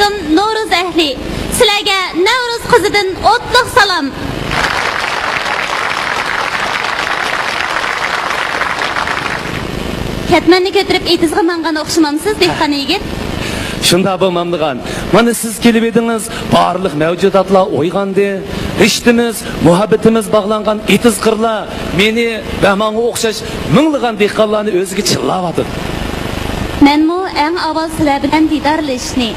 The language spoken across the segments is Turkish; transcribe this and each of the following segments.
alaykum Novruz ahli. Sizlarga Novruz qizidan o'tliq salom. Ketmanni ko'tirib etizga mangan o'xshamamsiz, dehqon yigit. Shunda bo'lmamdigan. Mana siz kelib edingiz, barliq mavjudotlar o'yg'andi. Rishtimiz, muhabbatimiz bog'langan etiz qirlar meni va menga o'xshash minglagan dehqonlarni o'ziga chillayotdi. Menmu eng avval sizlar bilan didorlashishni,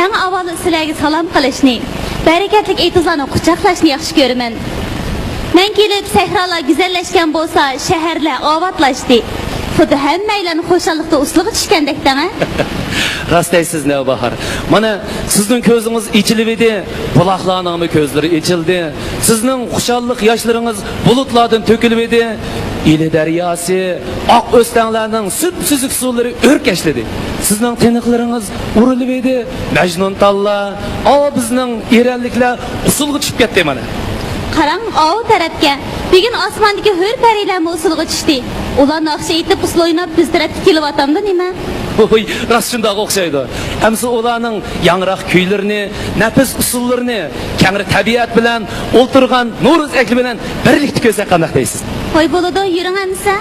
eng avval sizlarga salom qilishni, barakatli etizlarni quchoqlashni yaxshi ko'raman. Men kelib sahrolar go'zallashgan bo'lsa, shaharlar ovatlashdi. Xuddi hammaylarni xo'shallikda usluga tushgandek-da. Rastaysiz Navbahar. Mana sizning ko'zingiz ichilib edi, buloqlarning ko'zlari ichildi. Sizning xushallik yoshlaringiz bulutlardan to'kilib edi. Ili daryosi, oq o'stanlarning sut-suzuk suvlari o'rkashladi. Sizning tiniqlaringiz urilib edi. Majnun talla, bizning eranliklar usulga tushib ketdi mana. Qarang, tarafga. Bugun osmondagi hur parilar usulga tushdi. Ular naqsha etib usul o'ynab biz tarafga kelyapti nima? Oy, rost shunday o'xshaydi. Hamsi ularning yangroq kuylarini, nafis usullarini, kangri tabiat bilan o'ltirgan Novruz akli bilan birlikda ko'rsak qanday deysiz? Qo'y bo'ladi, yuring hamsa.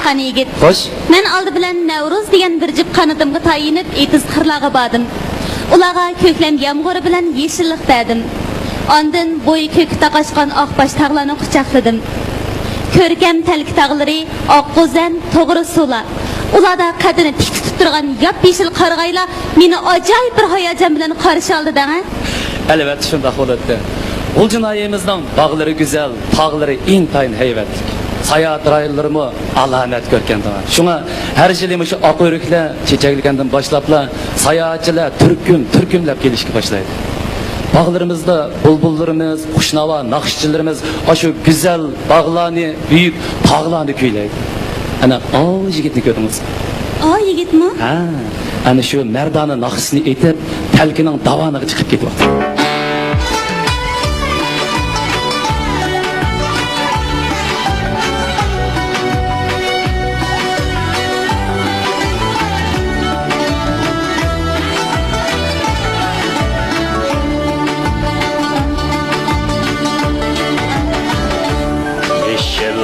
dehqon yigit. Xo'sh. Men oldi bilan Navruz degan bir jib qanotimga tayinib etiz qirlarga bordim. Ularga ko'klam yomg'iri bilan yeshillik berdim. Ondan bo'yi ko'k taqashgan oqbosh tog'larni quchoqladim. Ko'rkam talk tog'lari, oqqo'zan, to'g'ri suvlar. Ularda qadini tik tutib turgan yop-yeshil qarg'aylar meni ajoyib bir hayajon bilan qarshi oldi-da. Elbette şunda oladı. Ulcunayımızdan bağları güzel, tağları intayın heyvetlik. Sayahat rayonlarımı alamet görken de var. Şuna her yıl şu akörükle, çiçeklikenden başlapla sayahatçılar türkümlep gelişki başlaydı. Bağlarımızda bulbullarımız, kuşnava, nakışçılarımız şu güzel bağlarını, büyük tağlarını küyleydi. Ana o yigitni gördünüz. O yigit mi? Ha, ana şu merdana nakışını etip telkinin davanıga çıkıp gidiyor. Yeşil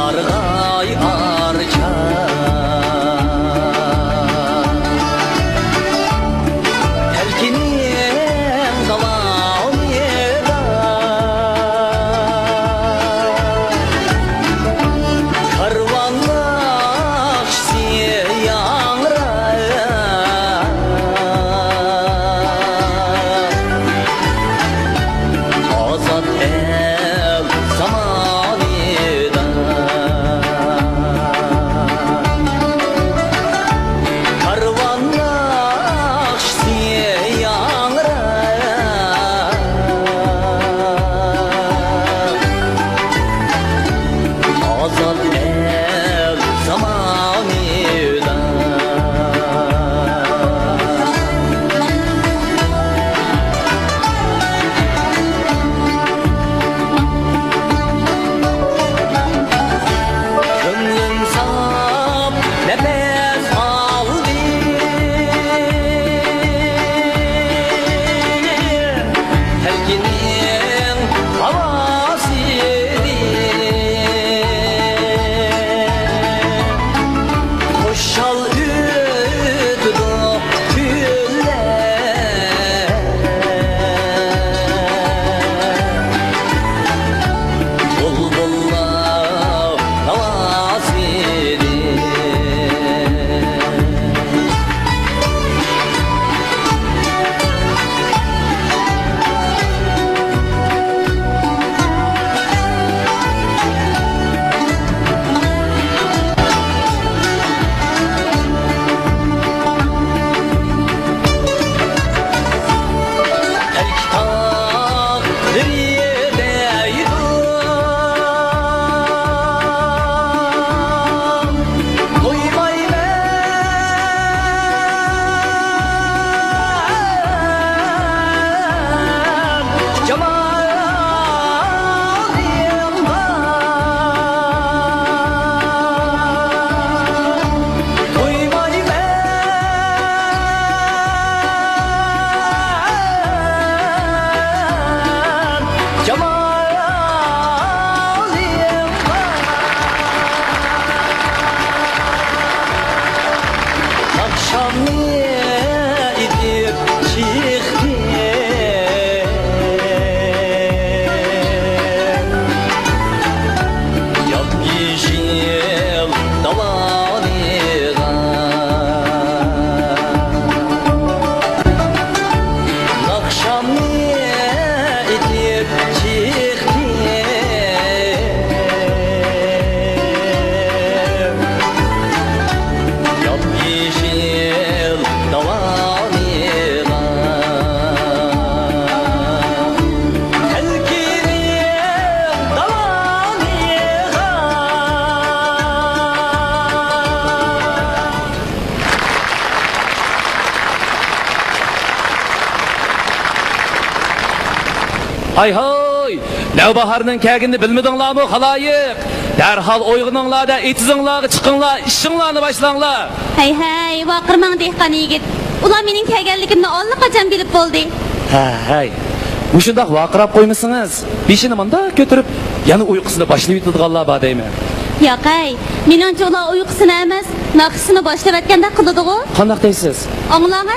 kargay arca Telkinin davam yeda Karvanlaş yanra Azat el zamanida Karvanlaş yanra Azat el zamanida Gönlüm sap nefes aldı Telkinin havasıydı Koşal üdüdü güller Bulbullar havasıydı Elkitar bir yerdeydi Doymay ben cemaliyimden Doymay ben cemaliyimden Akşam edip çıktı Yap-yeşil davanıga Akşam edip çıktı Yap-yeşil davanıga Telkinin davanıga Hay hay! Nevbaharının kegini bilmedinlar mı halayık? Derhal oygununla etizinglarga chiqinglar, ishinglarni başlanglar. Hey, vaqirmang dehqon yigit. Ular mening kelganligimni allaqachon bilib bo'ldi. Hay. Mushundaq vaqirab qo'ymasangiz, beshini manda ko'tarib, yana uyqusini boshlayib yotadiganlar bor deyman. Yo'qay, meningcha ular uyqusini emas, naqshini boshlab aytganda qiladi-ku. Qanday deysiz? Anglang?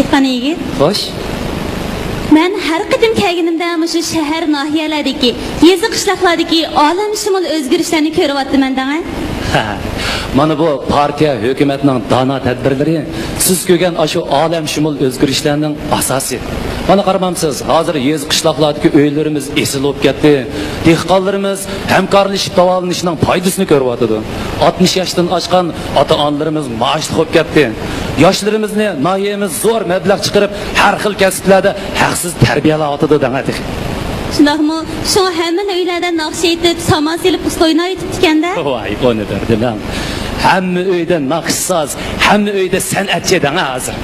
Etkan yigit. Xo'sh. Men har qatim kelganimda shu shahar nohiyalardagi, yezi qishloqlardagi olamshumul o'zgarishlarni ko'ryapman dang. Mana bu partiya hukumatning dono tadbirlari siz ko'rgan shu olamshumul o'zgarishlarning asosi. Mana qaramamsiz, hozir yez qishloqlardagi uylarimiz esil bo'lib ketdi. Dehqonlarimiz hamkorlashib davolanishning foydasini ko'ryapti. 60 yoshdan oshgan ota-onalarimiz maoshli bo'lib ketdi. Yoshlarimizni noyemiz zo'r mablag' chiqarib, har xil kasblarda haqsiz tarbiyalayotdi degandi. Shundaqmi? Shu hamma uylarda naqsh etib, samoz silib ustoyna aytib tikanda? Voy, buni derdim. Hamma uyda naqshsaz, hamma uyda san'atchi dang hozir.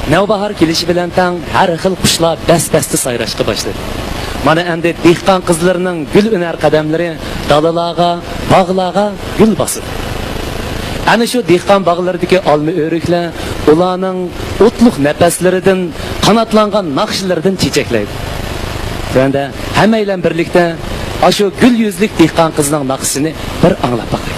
Navbahar kelishi bilan tang har xil qushlar dast-dasti sayrashga boshladi. Mana endi dehqon qizlarining gul unar qadamlari dalalarga, bog'larga gul bosadi. Ana shu dehqon bog'laridagi olma o'riklar ularning o'tliq nafaslaridan qanotlangan naqshlardan chechaklaydi. Endi hammaylar birlikda shu gul yuzlik dehqon qizning naqshini bir anglab boqaylik.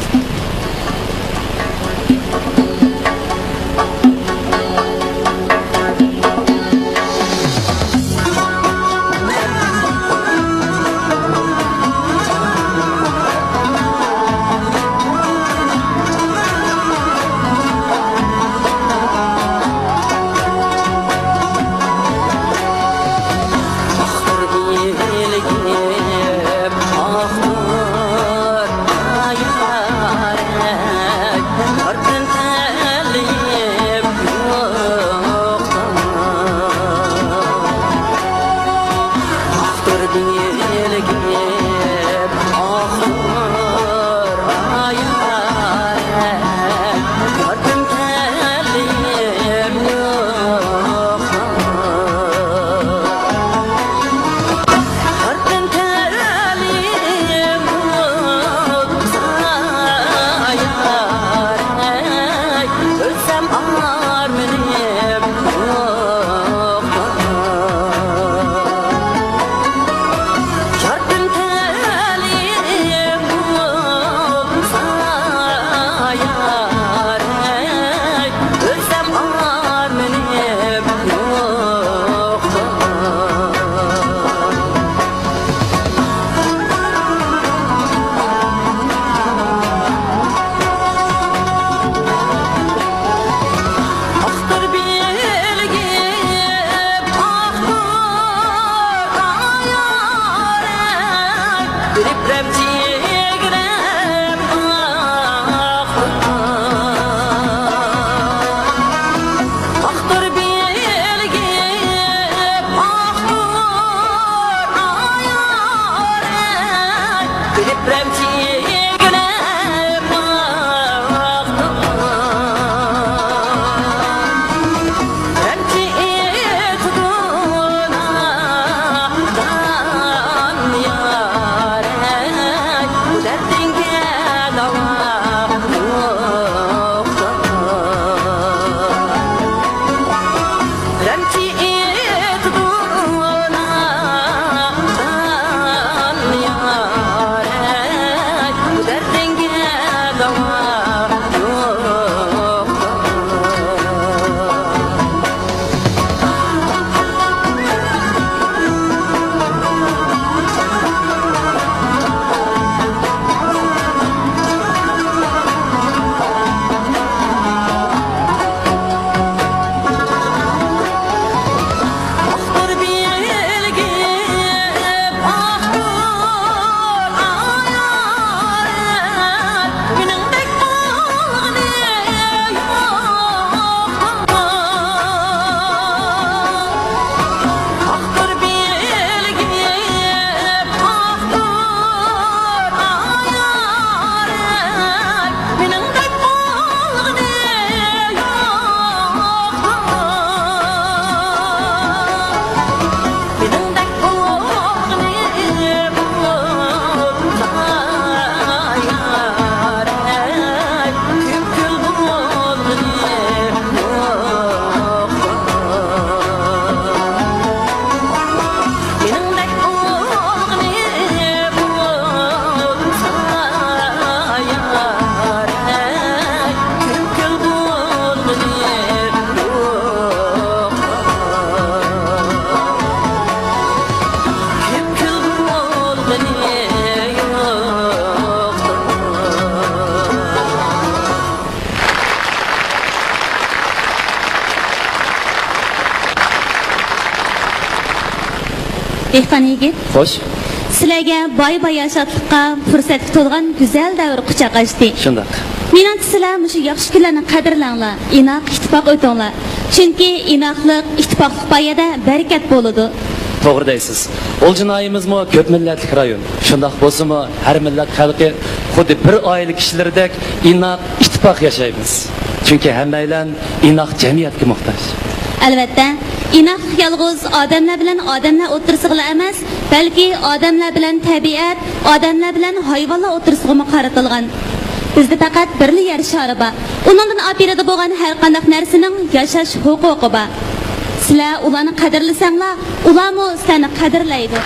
Dehqon yigit, Xo'sh, sizlarga boy yashashga fursat to'lgan go'zal davr quchoq ochdi. shundoq. Menimcha sizlar mushu yaxshi kunlarni qadrlanglar, inoq ittifoq o'tinglar. Chunki inoqlik, ittifoqlik poyada barakat bo'ladi. To'g'ri deysiz. Oljinoyimizmi ko'p millatlik rayon. Shundoq bo'lsa-mu, har millat xalqi xuddi bir oila kishilardek inoq ittifoq yashaymiz. Chunki hammaylar inoq jamiyatga muhtoj. Albatta, inoqlik yolg'iz odamlar bilan odamlar o'tirsig'ila emas, balki odamlar bilan tabiat, odamlar bilan hayvonlar o'tirsig'ima qaratilgan. Bizda faqat birli yer shari bor. Uningdan opirada bo'lgan har qanday narsaning yashash huquqi bor. Sizlar ularni qadrlasanglar, ularmo seni qadrlaydi.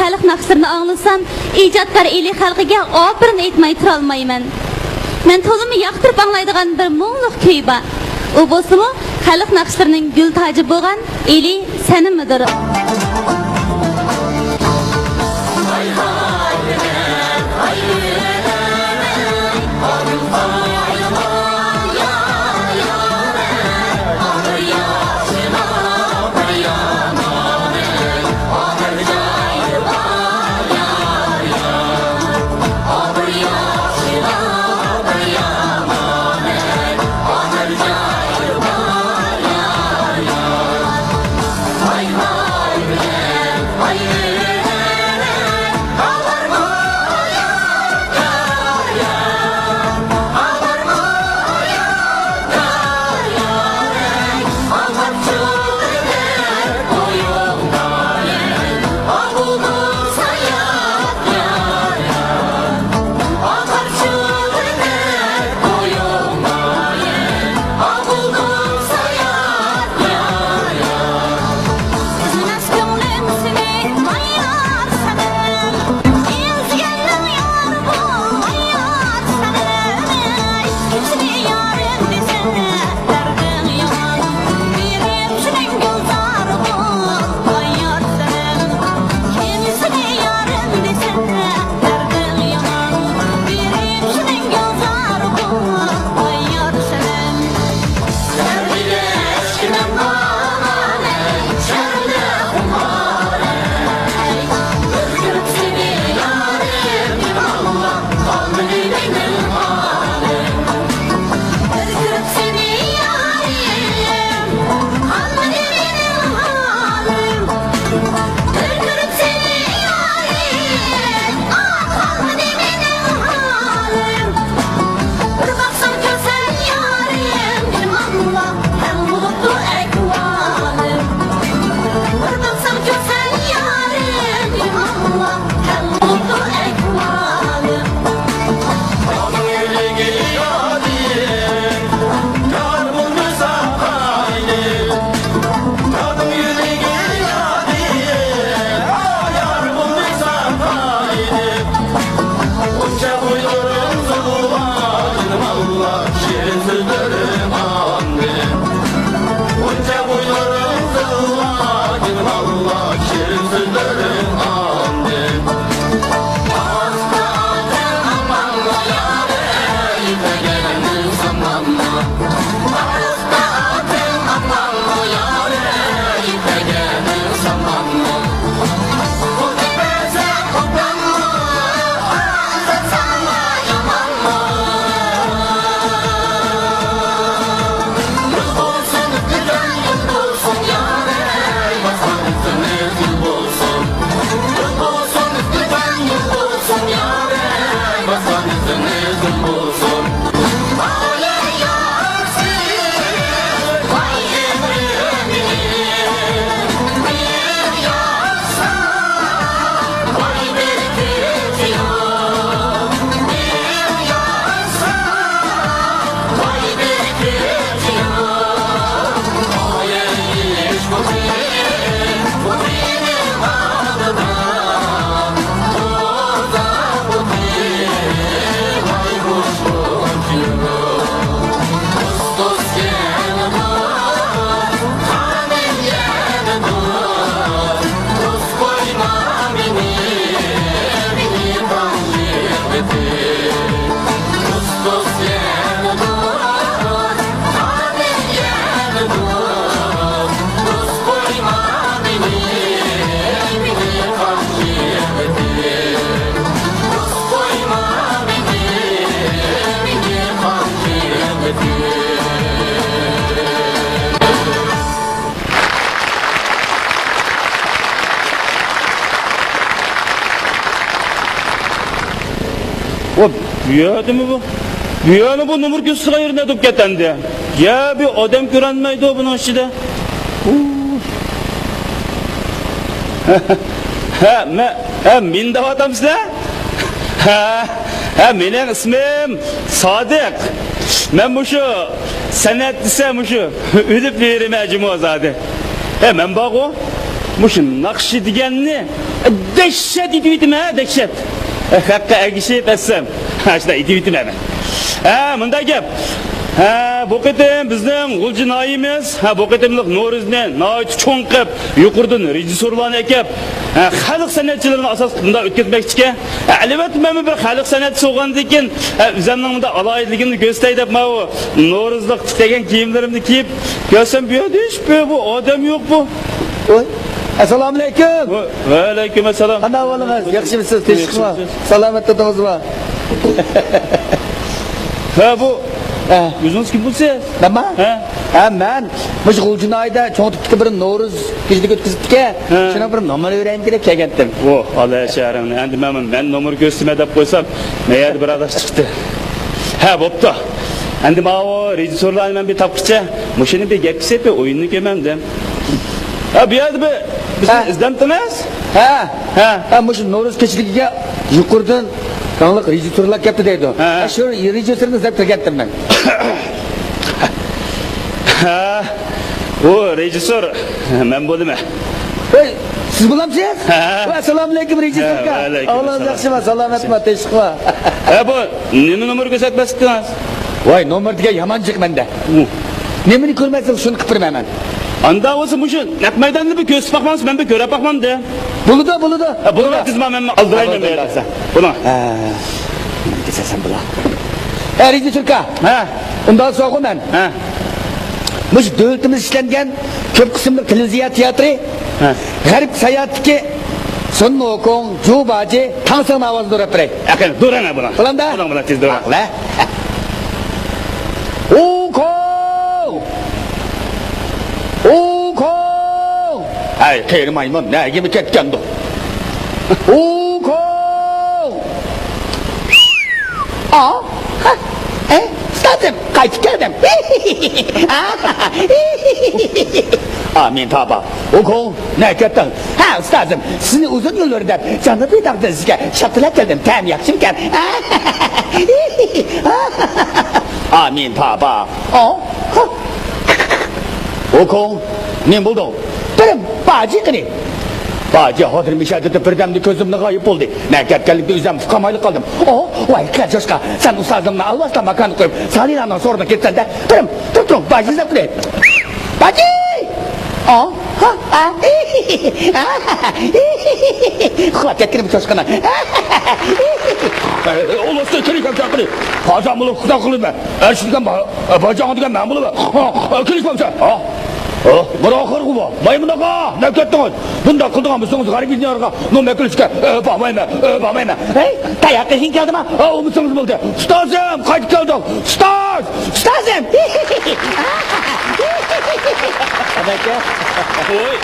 xalq naqşlarini anglasam, ijodkor eli xalqiga opirin aytmay tura olmayman. Men to'limi yoqtirib anglaydigan bir muңлык kuy bor. U bo'lsa-mu, xalq naqşlarining gul toji bo'lgan eli sanimidir. O büyüdü mü bu? Büyüdü bu numur küsüğe yerine tutup ketendi. Ya bir adam görenmeydi o bunun içinde. Men de adam size? Benim ismim Sadık. Ben bu şu sanat desem şu üdüp verime acımı o zaten. Ben bak o. Bu şu nakşi digenini Dehşet idiydim ha, dehşet. Hakka ergişip etsem. Ha işte idiydim hemen. Ha bunda gap. Ha bu qitim bizning g'uljinoyimiz, ha bu qitimlik No'rizni noit cho'ng qilib, yuqoridan rejissyorlarni ekib, xalq san'atchilarini asos bunda o'tkazmoqchi. Albatta men bir xalq san'atchisi bo'lgandan keyin o'zimning bunda aloyidligimni ko'rsatay deb men u No'rizlik degan kiyimlarimni kiyib, ko'rsam bu yerda hech bu odam yo'q bu. Oy. Assalomu alaykum. Va alaykum assalom. Qanday ahvolingiz? Yaxshimisiz? Tinchlikmi? Salomat turibsizmi? Ha bu o'zingiz kim bo'lsangiz? Nima? Ha, men G'uljinoyda cho'ng tipda bir No'riz kechlik o'tkazibdik-a. Shuna bir nomer o'rayim kerak kelgandim. O, Allah şahrimni. Endi men nomer ko'rsatma deb qo'ysam, mayli bir adash chiqdi. Ha, bo'pti. Endi men o rejissyorlarni men bir topqicha, mushuni bir gap qilib, o'yinni kelmandim. Ha, bu yerda biz izlamtimiz? Ha, mush No'riz kechligiga yuqoridan qanliq rejissyorlar kelibdi deydi. Shu rejissyorni izlab kelgandim men. Ha, o rejissyor men bo'ldimi? Hey, siz bo'lamsiz? Assalomu alaykum rejissyorga. Alloh yaxshimi, salomatmi, tinchlikmi? Ha, bu nima nomer ko'rsatmasdingiz? Voy, nomer degan yomonchiq menda. Nimani ko'rmaysiz, shuni qilib beraman. Anda olsa mushu naq maydonni bir ko'rsatib boqmamiz, men bir ko'rib boqmamda. Bo'ladi. Buni tizma men aldirayman deyapsiz. Buni. Kesasan bula. Rejissyorga. Undan so'ng men. Mush davlatimiz ishlangan ko'p qismli televiziya teatri, g'arib sayyohatdagi Sun Wukong, Zhu Baji, Tang Seng ovoz durab beray. Aql, durana buni. Bilanda? Buni tez durana. Aqla. Wukong! Ay, qeyri maymun, nega ketgandi? Wukong! Stadım, qaytib keldim. Amin baba. Wukong, ne ketding? Ha, ustazim, sizni uzun yillardan jonni bedog'da sizga shaptilab keldim. Tam yaxshimkan. Amin baba. Wukong, ne bo'ldi? Birim, baji qini. Baji hozir mishadida birdamda ko'zimni g'oyib bo'ldi. Nakatganlikda o'zim fuqamaylik qoldim. Voy, qachashqa, sen ustozimni alvasta makon qo'yib, Salinaning so'rida ketsan-da. Birim, tur, baji izlab qo'y. Baji! Uxlab ketganim cho'shqana. Olosda kirik qilib, hozamni xudo qilma. Ashligan bajon degan men bo'laman. Kirik bo'lsa. Bir oxirgi bu. Maymunaqa, nakatdingiz. Bunda qildigan bo'lsangiz g'arib dunyoga nima qilishga bormayman. Hey, tayoq qilishing keldimi? Umutingiz bo'ldi. Ustozim, qaytib keldim. Ustozim. Aka. Voy,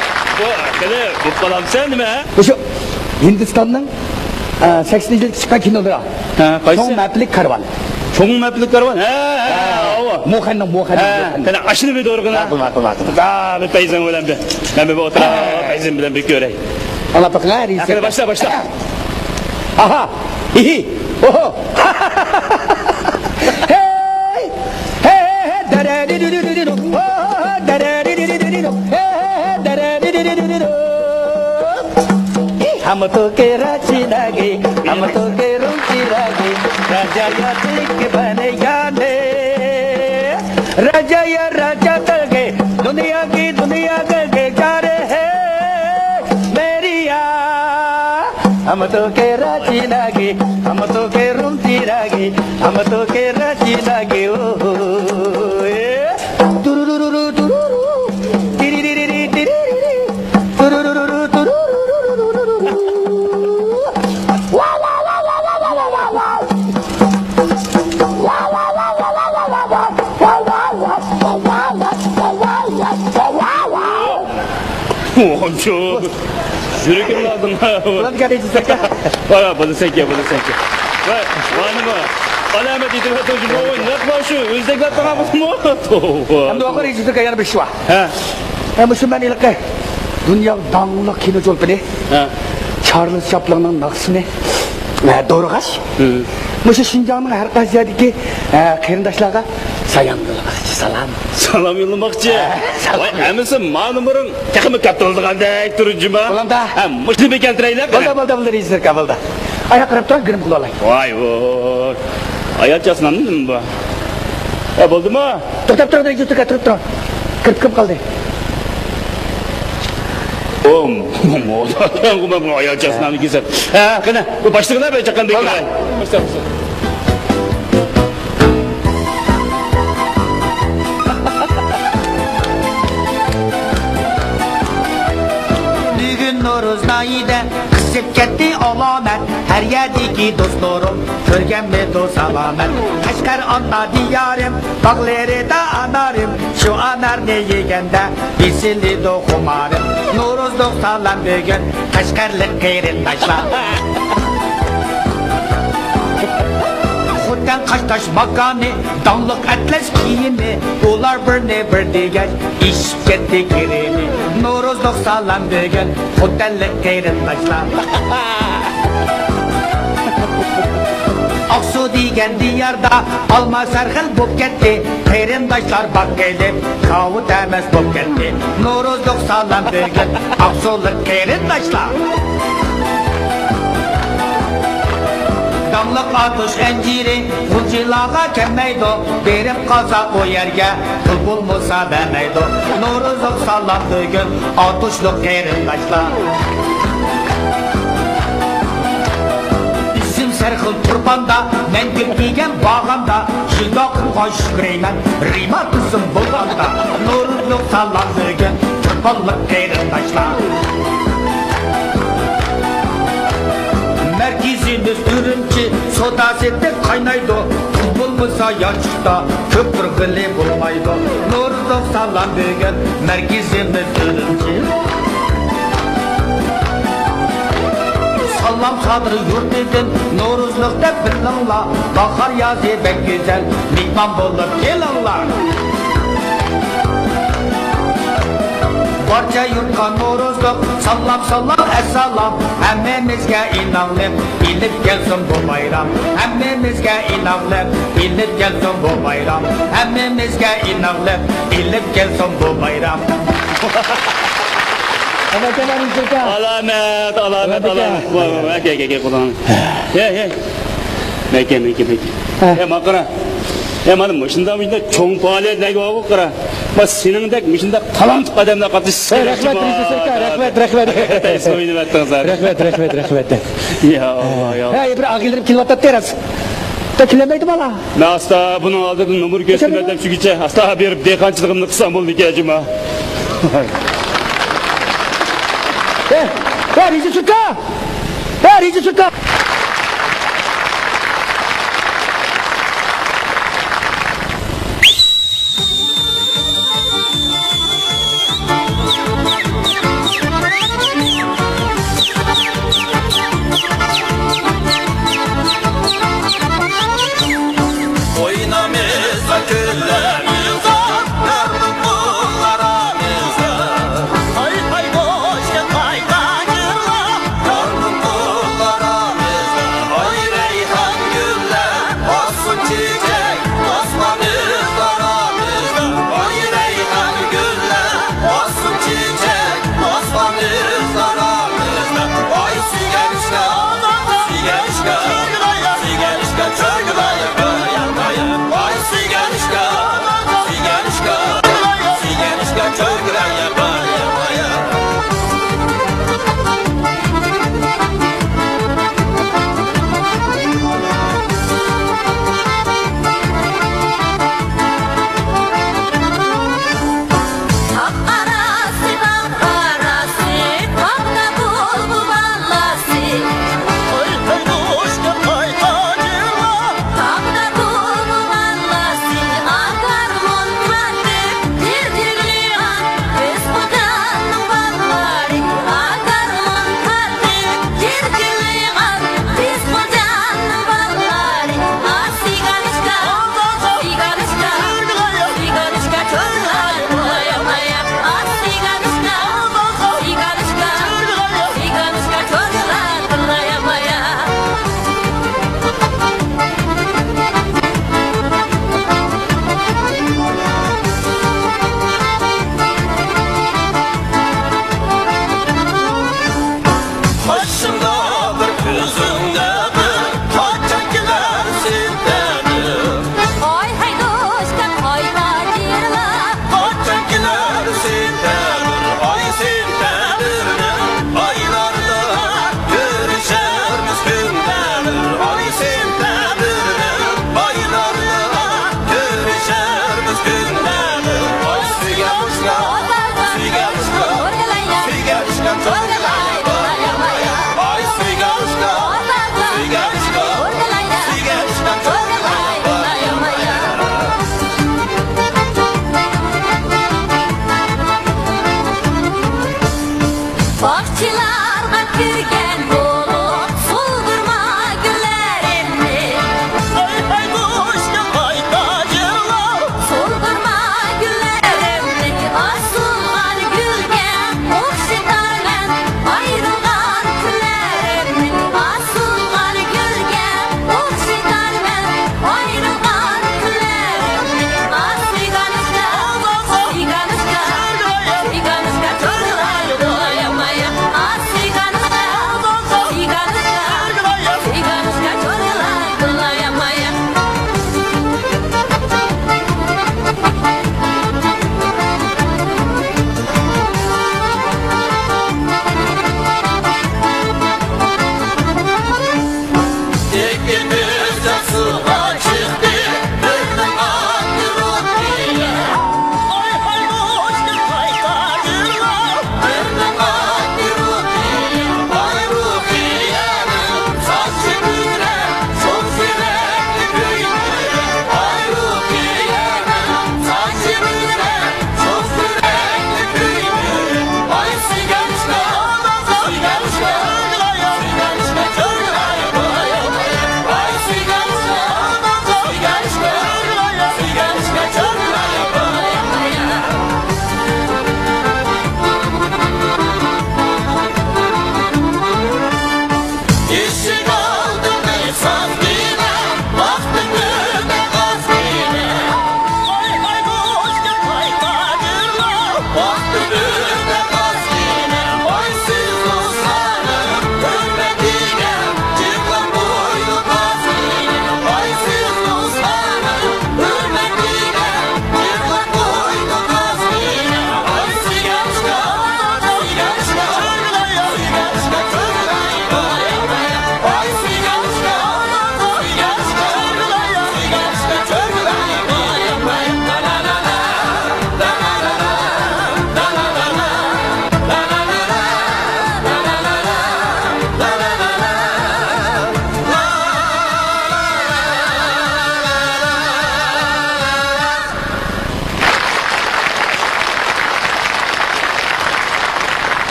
qani, bu qalamsan nima? O'sha Hindistonning 80-yillik chiqqan kinoda. Qaysi? Cho'ng maplik karvon. Cho'ng maplik karvon. Mo'xanning. Qani ashini bir do'rg'ina. Bir payzan bilan bir. Men bir o'tirib, payzan bilan bir ko'ray. Ana baqlar, Qani boshla. Aha. Oho. Hey! Daradididididu. हम तो के राची लागे, हम तो के रुचि लागे, राजा या के बने जाने, राजा कर गए, दुनिया करके जा रहे हैं मेरी यार। हम तो के राची लागे, हम तो के रुचि लागे, हम तो के राची लागे, ओ Çok. Yürüyün lazım. Ulan kardeşim sen. Valla bunu sen ki. Vay, mı? Alamet idil hatocu ne oyun? Ne var şu? Özdekler bana mı? Hem de o kadar izledik ayağını bir şey var. He. Hem şu ben ilk dünya dağınlık kino jol bile. Charles Chaplin'ın naksını. Doğru kaç. Mışı Şinjan'ın her kaç yerdeki kırındaşlarga sayanlılar. salam. Salam yo'llamoqchi. Voy, amisi ma'lumring texmi kattoldigandek turujima. Bo'lamda. Ha, mushni keltiraylar. Bo'ldi, rejissor qabilda. Oyoq qarab tur, girim qila olay. Voy, voy. Ayolchasidan nima bu? Bo'ldimi? To'xtab tur, rejissor turib tur. Kirib qoldi. Mo'zakam bu ayolchasidan kelsa. Ha, qani, bu boshlig'idan bir chaqanday qilay. Bugün Noruz nayida qisib ketdi alomat. Har yerdagi do'stlarim ko'rganmi do'st alomat. Qashqar ona diyorim, bog'larida anarim. Shu anarni yeganda bisildi xumarim. Noruzlik salam bugun Qashqarlik qarindoshlar. Xuddan Qashtash makoni, donliq atlas kiyimi, ular bir degach ishib ketdi kirimi. Noruzlik salam bugun xuddanlik qarindoshlar. Aksu degan diyarda olma sarxil bo'p ketdi, qarindoshlar bak kelib qovut emas bo'p ketdi. Noruzlik salam bugun Aksulik qarindoshlar. Damlıq atış ənciri Qulcilağa kəmməydi Berib qaza o yerge Qıl bulmusa bəməydi Noruzluq salam bugün Atışlıq qeyrindaşlar İsim sərxil turbanda Mən gülgiyən bağanda Şidaqın qoş şükreymen Rima kızım bulanda Noruzluq salam bugün Turbanlıq qeyrindaşlar Merkezimiz ürünçi, soda sette kaynaydı. Bulmasa yaşta, köpür gıli bulmaydı. Noruzluq salam bugün, merkezimiz ürünçi. Salam sadır yurt edin, Noruzluqda bilinla. Bahar yazı bek güzel, mihman bulup gelinlar. Barca yurtqa Noruzluq, salam, əssalam Həmmimizgə inanlıq, ilib gəlsin bu bayram Həmmimizgə inanlıq, ilib gəlsin bu bayram Həmmimizgə inanlıq, ilib gəlsin bu bayram Alamet. Gel, kulağım. Hey. Meke. Makara. Mana mushunda cho'ng faoliyat nega olib qara. Bas seningdek mushunda talant odamlar qatnashsa. Rahmat. So'yinib aytdingiz. Rahmat. Ya Allah. Hey, bir agildirib kelyapti teras. Teklemaydi bala. Men asta buning oldida numur ko'rsatmadim shugicha. Asta berib dehqonchiligimni qilsam bo'ldi kajima. Rejissor.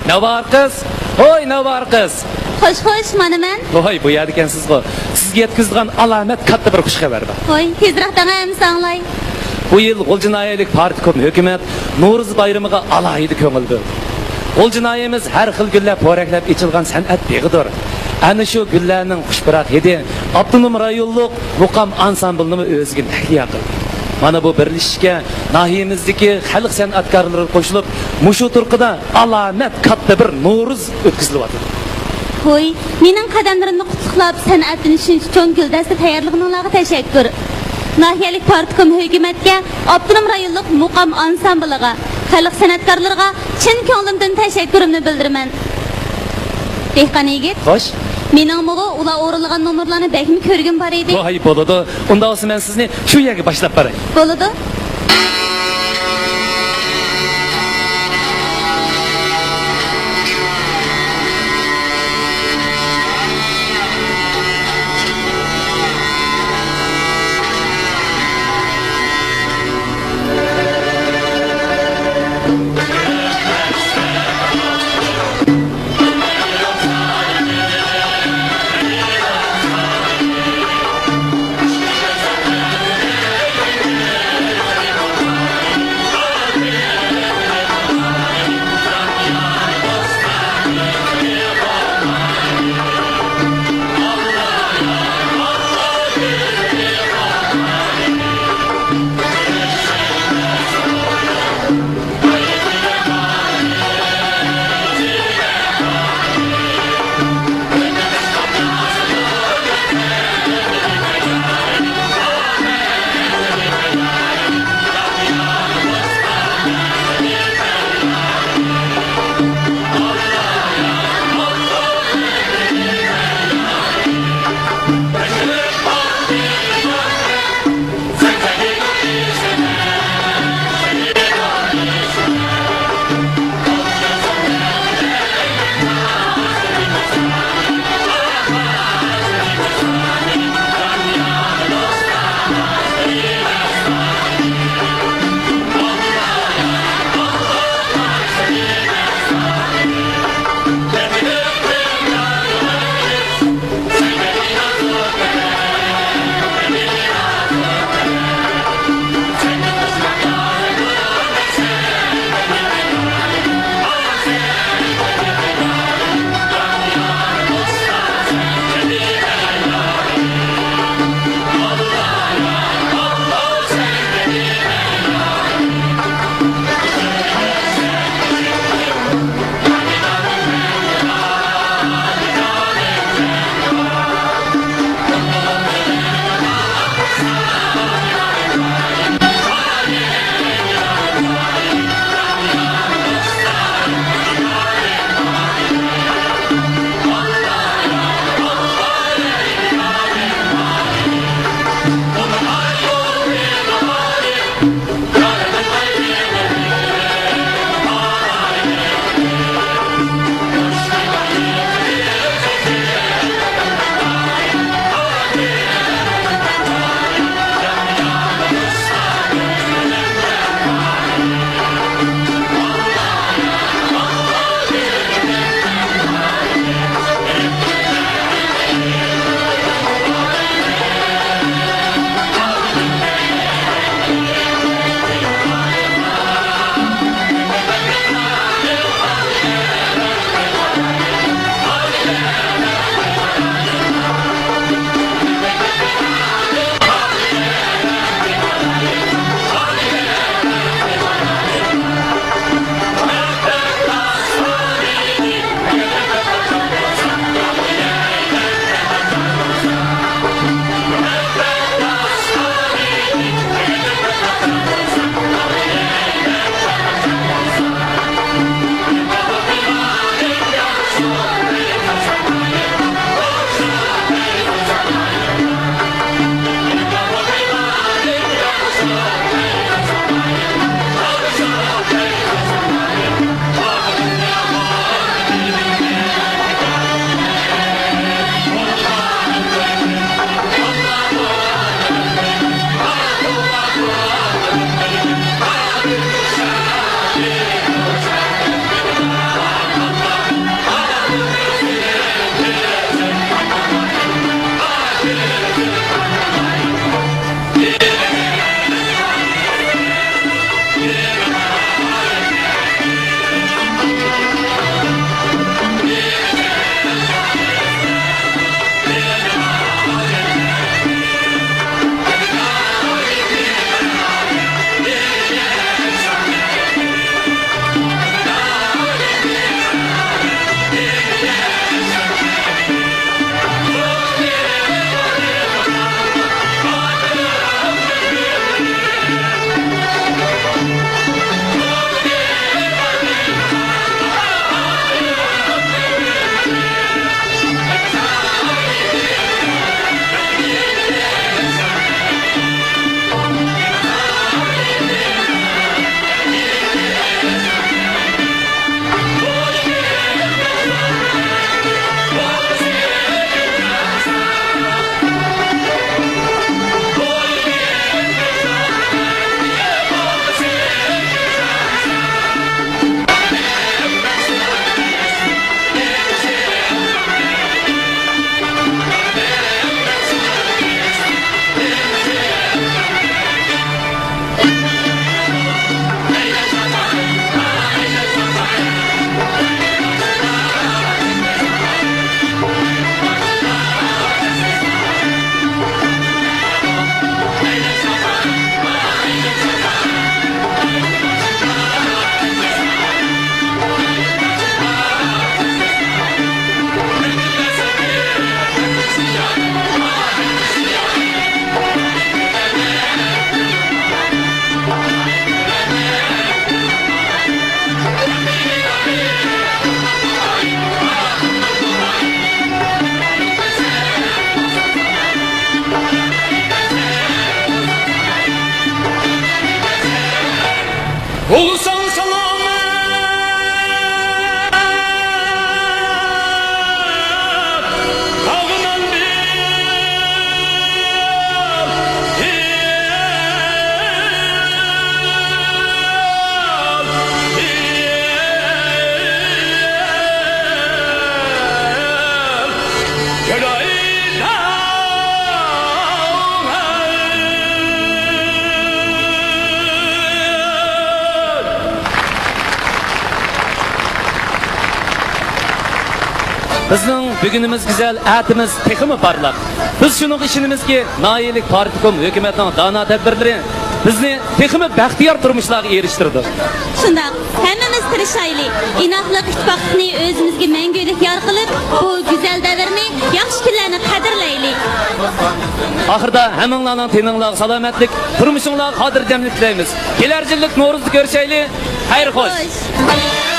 Ne var kız? Hoy ne var kız? Xo'sh, xo'sh, mana men. Voy bu yerda ekansiz go. Sizga yetkazgan alamet katta bir xush xabar bor. Voy, tezroq dangaymiz anglay. Bu yil G'uljinoyalik partikom hukumat Navro'z bayramiga alohida ko'ngil berdi. G'uljinoyimiz har xil gullar poraklab ichilgan san'at beg'idir. Ana shu gullarning xushbirat hidi avtonom rayonlik muqam ansamblini o'ziga tahliya qildi. Mana bu birlashishga nahiyamizdagi xalq san'atkorlari qo'shilib, mushu turqida alamet katta bir Navro'z o'tkazilyapti. Voy, mening qadamlarimni qutlab san'atini shuncha cho'ng guldasta tayyorlig'ingizga tashakkur. Nahiyalik partikom hukumatga, avtonom rayonlik muqam ansambliga, xalq san'atkorlariga chin ko'nglimdan tashakkurimni bildiraman. Dehqon yigit, Xo'sh, mening mo'g'u ular o'rinlagan nomerlarni bakmi ko'rgim bor edi. voy bo'ladi. Unda olsa men sizni shu yerga boshlab beray. Bo'ladi. Olsan selamet Ağınan Bizning bugunimiz güzel, atimiz texmi parlaq. Biz shuni ishonimizki, Noyilik partikom hukumatning dona tadbirlari bizni texmi baxtiyor turmushlarga erishtirdi. Shundaq, hammamiz tirishaylik. Inoqlik ittifoqini o'zimizga mangulik yor qilib, bu go'zal davrni, yaxshi kunlarni qadrlaylik. Oxirida hammanglarning teninglarga salomatlik, turmushinglarga xotirjamlik tilaymiz. Kelar yillik Navro'zni ko'rishaylik. Xayr xo'sh. Xo'sh.